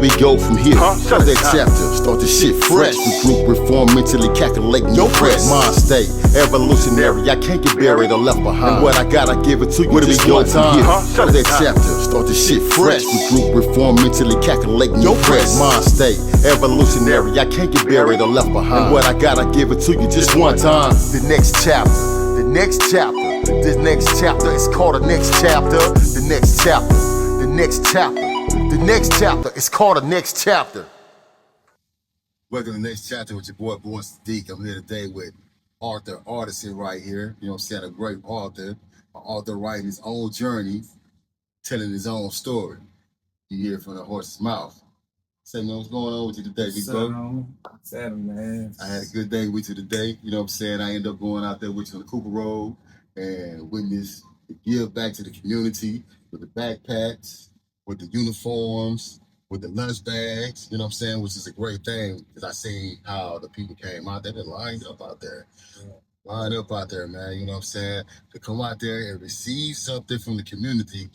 we go from here? Start that chapter, start the shit fresh. Regroup, reform, mentally calculating your press. Mind state, evolutionary, I can't get buried or left behind. And what I got, I give it to you. Where do we go from here? Start that chapter, start the shit fresh. Regroup, reform, mentally calculating your press. Mind state, evolutionary, I can't get buried or left behind. And what I got, I give it to you just one time. The next chapter, the next chapter, the next chapter is called the next chapter. The next chapter, the next chapter, the next chapter is called the next chapter. Welcome to the next chapter with your boy Born Sadiq. I'm here today with Ardison right here. You know what I'm saying? A great author. An author writing his own journey, telling his own story. You hear it from the horse's mouth. Say, man, what's going on with you today, big bro? Seven, man. I had a good day with you today. You know what I'm saying? I ended up going out there with you on the Cooper Road and witness the give back to the community with the backpacks, with the uniforms, with the lunch bags, you know what I'm saying? Which is a great thing because I seen how the people came out there. They lined up out there. Lined up out there, man. You know what I'm saying? To come out there and receive something from the community,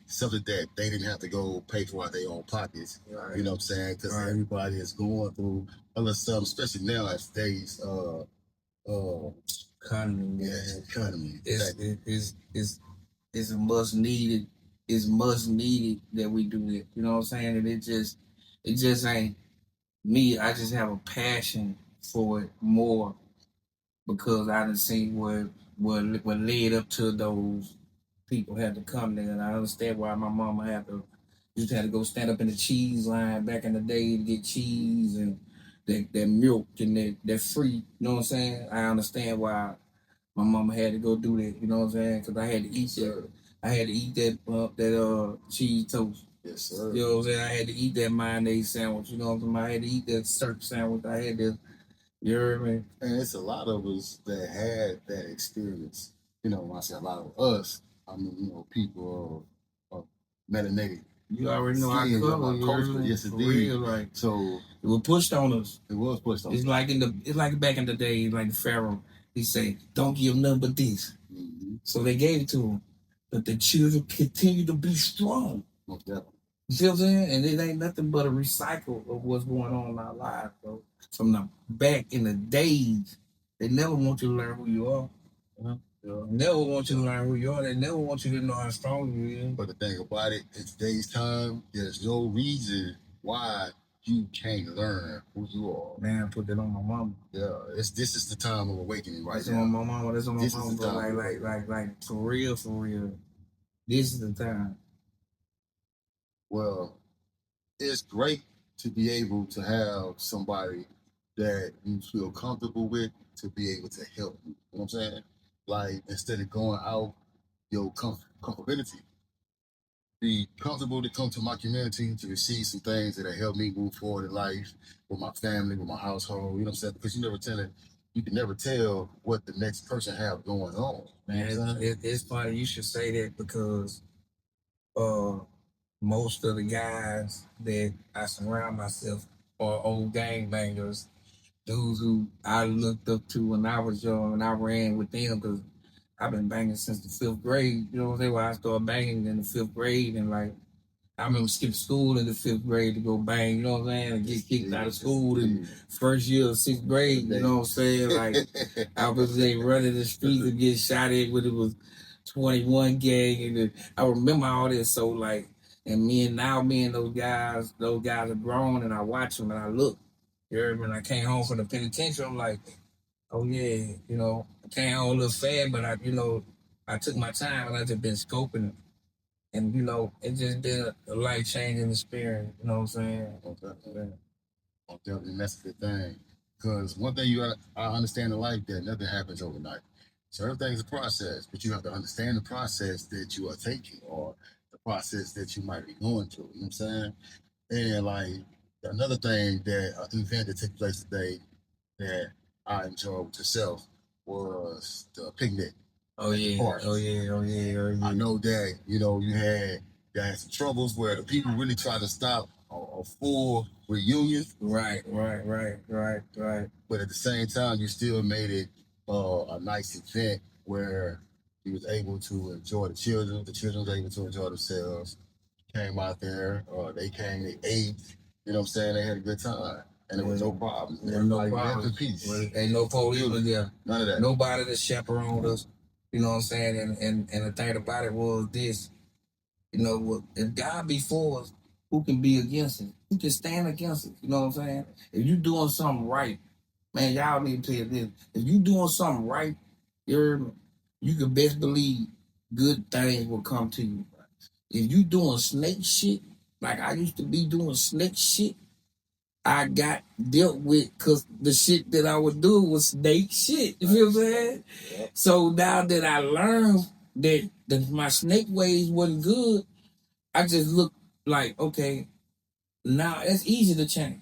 something that they didn't have to go pay for out their own pockets. Right. You know what I'm saying? Because everybody is going through other stuff, especially now as today's economy. Yeah, economy. It's much needed. It's much needed that we do it. You know what I'm saying? And it just ain't me. I just have a passion for it more because I done seen what led up to those people had to come there, and I understand why my mama used to have to go stand up in the cheese line back in the day to get cheese and that milk and that free. You know what I'm saying? I understand why my mama had to go do that. You know what I'm saying? Because I had to eat that. I had to eat that cheese toast. Yes, sir. You know what I'm saying? I had to eat that mayonnaise sandwich. You know what I'm saying? I had to eat that surf sandwich. I had to. You heard me? And it's a lot of us that had that experience. You know, when I say a lot of us, I mean, you know, people of melanated. You already know our color. Yes, it did. Real, like, so it was pushed on us. It was pushed on us. It's like back in the day, like the Pharaoh. He said, "Don't give nothing but this." Mm-hmm. So they gave it to him, but the children continue to be strong. Most definitely. You see what I'm saying? And it ain't nothing but a recycle of what's going on in our lives, bro. From the back in the days, they never want you to learn who you are. Never want you to learn who you are. They never want you to know how strong you are. But the thing about it, in today's time, there's no reason why you can't learn who you are. Man, put that on my mama. Yeah, this is the time of awakening right That's now. on my mama. That's on my mama, bro. Like for real. This is the time. Well, it's great to be able to have somebody that you feel comfortable with to be able to help you. You know what I'm saying? Like, instead of going out your comfortability, be comfortable to come to my community to receive some things that help me move forward in life with my family, with my household. You know what I'm saying? Because you can never tell what the next person have going on. Man, it's funny you should say that because most of the guys that I surround myself are old gangbangers, dudes who I looked up to when I was young and I ran with them because I've been banging since the 5th grade. You know what I'm saying? Well, I started banging in the 5th grade and like I remember skipping school in the 5th grade to go bang, you know what I'm saying? And get kicked out of school in first year of 6th grade, you know what I'm saying? Like I was running the streets and get shot at when it was 21 gang and I remember all this. So like, and me and those guys are grown and I watch them and I look. You heard me? And I came home from the penitentiary. I'm like, oh yeah, you know, I came home a little fast, but I took my time and I just been scoping. And, you know, it just been a life-changing experience, you know what I'm saying? Definitely, that's the thing. Because one thing I understand in life that nothing happens overnight. So everything's a process, but you have to understand the process that you are taking or the process that you might be going through, you know what I'm saying? And like, another thing that an event that took place today that I enjoyed with yourself was the picnic. Oh yeah. I know that, you know, you had some troubles where the people really tried to stop a full reunion. Right. But at the same time, you still made it a nice event where you was able to enjoy the children was able to enjoy themselves, came out there, or they came, they ate. You know what I'm saying? They had a good time. And there was no problem. There was no Everybody lived problem. in peace. Well, ain't no police there. None of that. Nobody that chaperoned us. You know what I'm saying? And the thing about it was this. You know, if God be for us, who can be against us? Who can stand against us? You know what I'm saying? If you doing something right, man, y'all need to tell you this. If you doing something right, you can best believe good things will come to you. If you doing snake shit, like I used to be doing snake shit, I got dealt with because the shit that I would do was snake shit. You feel what I'm saying? So now that I learned that my snake ways wasn't good, I just look like, okay, now it's easy to change.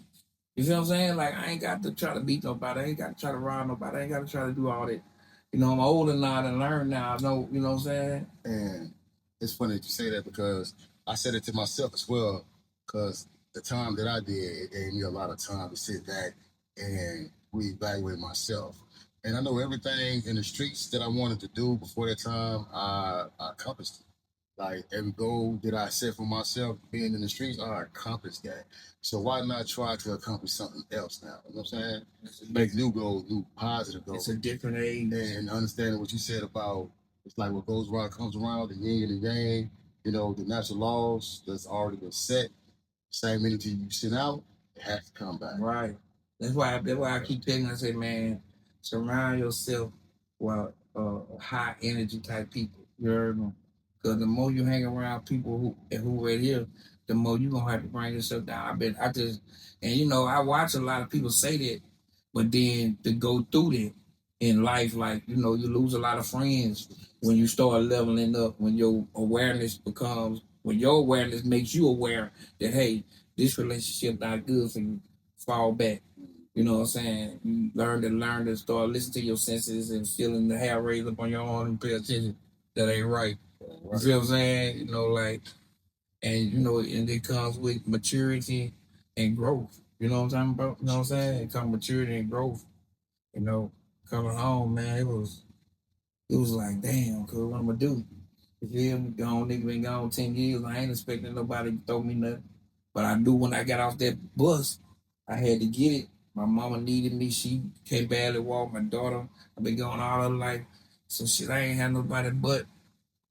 You feel what I'm saying? Like I ain't got to try to beat nobody. I ain't got to try to rob nobody. I ain't got to try to do all that. You know, I'm older now and learn now. I know, you know what I'm saying? And it's funny that you say that because I said it to myself as well. Because the time that I did, it gave me a lot of time to sit back and reevaluate myself. And I know everything in the streets that I wanted to do before that time, I accomplished it. Like every goal that I set for myself being in the streets, I accomplished that. So why not try to accomplish something else now? You know what I'm saying? Make new goals, new positive goals. It's a different age. And understanding what you said about it's like what goes around comes around, the yin and the yang, you know, the natural laws that's already been set. Same energy you send out, it has to come back. Right. That's why I keep telling you, I say, man, surround yourself with high energy type people. You heard me? Because the more you hang around people who right here, the more you gonna have to bring yourself down. And you know, I watch a lot of people say that, but then to go through that in life, like, you know, you lose a lot of friends when you start leveling up, when your awareness makes you aware that, hey, this relationship not good for you, fall back. You know what I'm saying? You learn to start listening to your senses and feeling the hair raise up on your arm and pay attention. That ain't right. You feel what I'm saying? You know, like, and you know, and it comes with maturity and growth. You know what I'm talking about? You know what I'm saying? It comes maturity and growth. You know, coming home, man, it was like, damn, cuz what I'm gonna do? You feel me? Gone, nigga been gone 10 years. I ain't expecting nobody to throw me nothing. But I knew when I got off that bus, I had to get it. My mama needed me. She can't barely walk. My daughter, I've been going all her life. So shit, I ain't had nobody but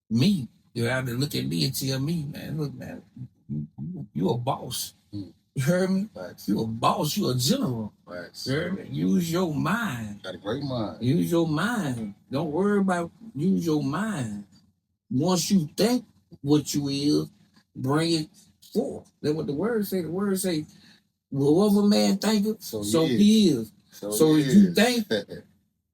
me. You have to look at me and tell me, man, look, man, you a boss. You heard me? Right. You a boss. You a general. Right. You heard me? Use your mind. Got a great mind. Use your mind. Don't worry about use your mind. Once you think what you is, bring it forth. That's what the word say. The word say, whatever man thinketh, so he is. So if you think,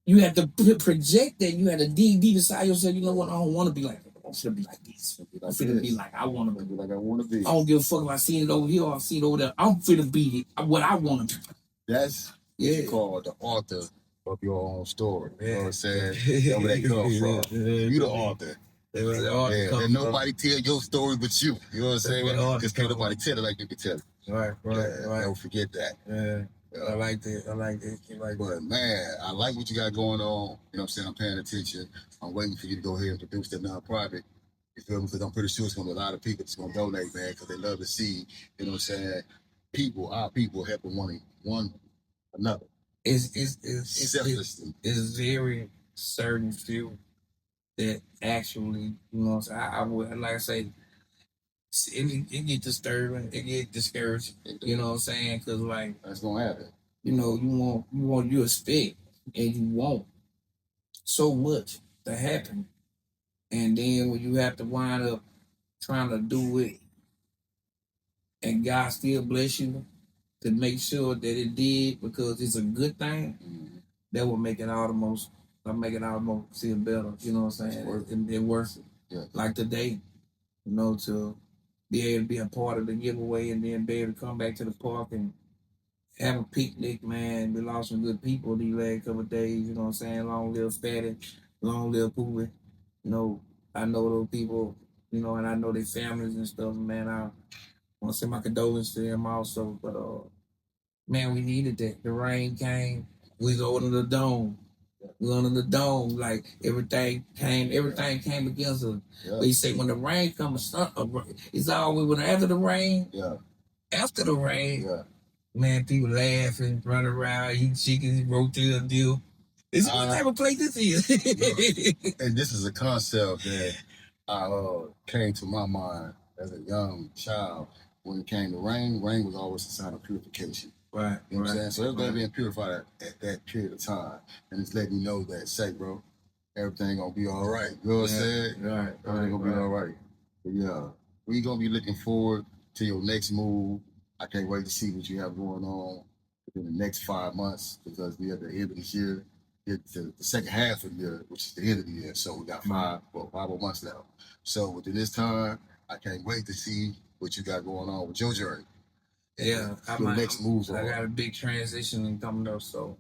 you have to project that. You have to dig deep inside yourself. You know what? I don't want to be like that. I'm finna be like this. I'm finna be like I want to be. Like I want to be. I don't give a fuck if I see it over here or I see it over there. I'm finna be what I want to be. That's what you call the author of your own story. You know what I'm saying? That's where that comes from. You the author. And nobody tell your story but you. You know what I'm saying? Because can't nobody tell it like you can tell it. Right. Don't forget that. Yeah. I like that. But man, I like what you got going on. You know what I'm saying? I'm paying attention. I'm waiting for you to go ahead and produce that nonprofit. You feel me? Because I'm pretty sure it's going to be a lot of people that's going to donate, man, because they love to see, you know what I'm saying, our people helping one another. It's selflessly. It's very certain few that actually, you know what I'm saying? I would, like I say, it get disturbing, it get discouraging. You know what I'm saying? Because like that's gonna happen. You know, you expect and you want so much to happen, and then when you have to wind up trying to do it, and God still bless you to make sure that it did because it's a good thing, that will make it almost feel better. You know what I'm saying? It worth it. Yeah. Like today, you know, to be able to be a part of the giveaway and then be able to come back to the park and have a picnic, man. We lost some good people these last couple of days, you know what I'm saying? Long live Fatty, long live Pooley. You know, I know those people, you know, and I know their families and stuff, man. I want to send my condolences to them also. But, man, we needed that. The rain came. We was over the dome. We under the dome, like everything came against us. Yeah. But he said when the rain comes, it's always when after the rain. Yeah. After the rain, Yeah. man, people laughing, running around, eating chickens, rotel deal. This is what type of place this is. And this is a concept that came to my mind as a young child. When it came to rain, rain was always a sign of purification. Right. You know what I'm saying? So everything being purified at that period of time. And it's letting you know that, say, bro, everything gonna be all right. You know what I'm saying? Right. Everything gonna be all right. But yeah, we gonna be looking forward to your next move. I can't wait to see what you have going on in the next 5 months, because we at the end of this year, it's the second half of the year, which is the end of the year. So we got 5 more months left. So within this time, I can't wait to see what you got going on with your journey. Yeah, your next moves. I got a big transition coming up, so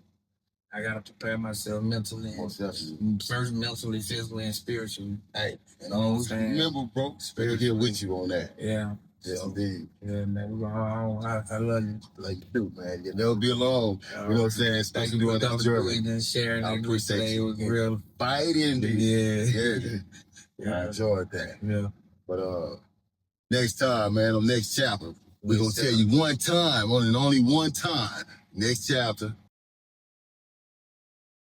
I gotta prepare myself mentally. Most definitely. First, mentally, physically, and spiritually. Hey, and always remember, bro, spirit here with you on that. Yeah. Yes, indeed. Yeah, man. We're going I love you. Like you do, man. You'll never be alone. You know what I'm saying? Especially during that journey. And sharing I appreciate you. It was real fighting. Yeah. I enjoyed that. Yeah. But next time, man, on next chapter, we're gonna tell you one time, only one time. Next chapter,